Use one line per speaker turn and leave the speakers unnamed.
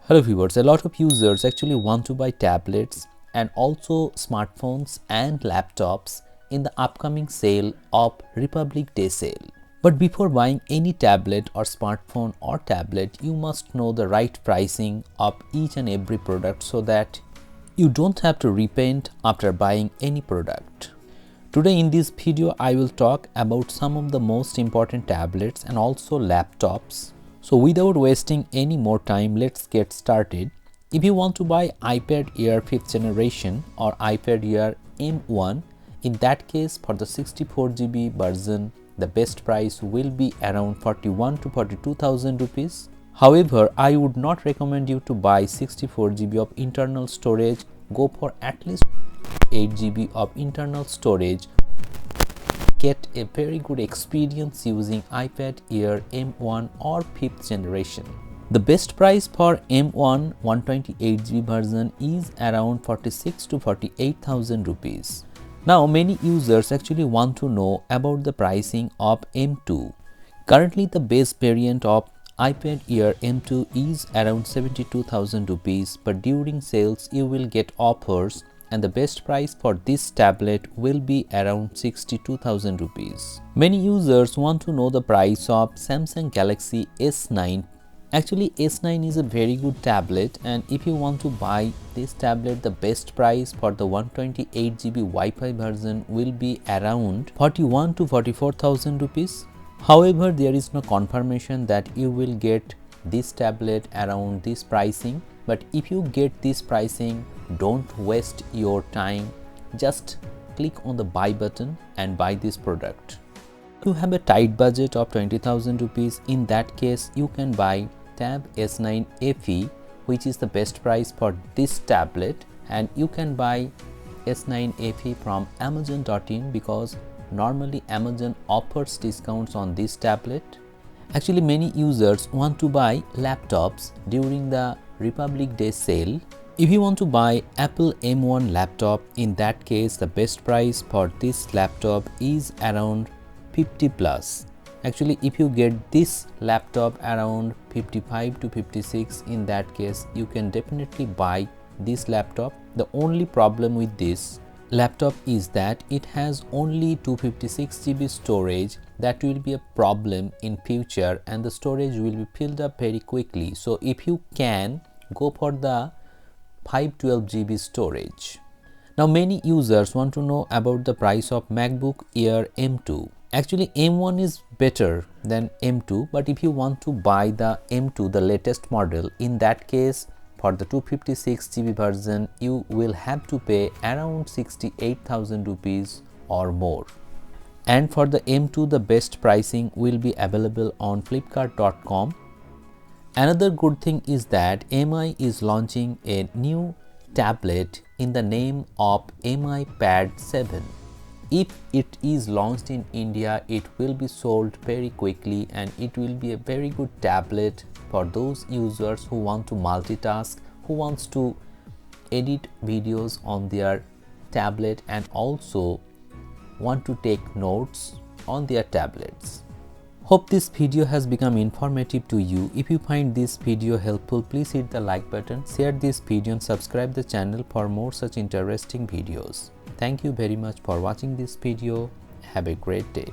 Hello viewers, a lot of users actually want to buy tablets and also smartphones and laptops in the upcoming sale of Republic Day sale. But before buying any tablet or smartphone or tablet, you must know the right pricing of each and every product so that you don't have to repent after buying any product. Today in this video, I will talk about some of the most important tablets and also laptops. So without wasting any more time, let's get started. If you want to buy iPad Air 5th generation or iPad Air M1, in that case for the 64GB version, the best price will be around 41 to 42,000 rupees. However, I would not recommend you to buy 64GB of internal storage. Go for at least 8GB of internal storage. Get a very good experience using iPad Air M1 or 5th generation. The best price for M1 128GB version is around 46 to 48,000 rupees. Now many users actually want to know about the pricing of M2. Currently the base variant of iPad Air M2 is around 72,000 rupees, but during sales you will get offers and the best price for this tablet will be around 62,000 rupees. Many users want to know the price of Samsung Galaxy S9. Actually S9 is a very good tablet, and if you want to buy this tablet, the best price for the 128GB Wi-Fi version will be around 41 to 44,000 rupees. However, there is no confirmation that you will get this tablet around this pricing, but if you get this pricing, don't waste your time. Just click on the buy button and buy this product. If you have a tight budget of 20,000 rupees, in that case you can buy Tab S9 FE, which is the best price for this tablet, and you can buy S9 FE from Amazon.in because normally Amazon offers discounts on this tablet. Actually many users want to buy laptops during the Republic Day sale. If you want to buy Apple M1 laptop, in that case the best price for this laptop is around 50 plus. Actually if you get this laptop around 55 to 56, in that case you can definitely buy this laptop. The only problem with this laptop is that it has only 256GB storage. That will be a problem in future and the storage will be filled up very quickly. So if you can, go for the 512GB storage. Now many users want to know about the price of MacBook Air M2. Actually M1 is better than M2, but if you want to buy the M2, the latest model, in that case for the 256GB version you will have to pay around 68,000 rupees or more. And for the M2, the best pricing will be available on Flipkart.com. Another good thing is that MI is launching a new tablet in the name of MI Pad 7. If it is launched in India, it will be sold very quickly and it will be a very good tablet for those users who want to multitask, who wants to edit videos on their tablet and also want to take notes on their tablets. Hope this video has become informative to you. If you find this video helpful, please hit the like button, share this video and subscribe the channel for more such interesting videos. Thank you very much for watching this video. Have a great day.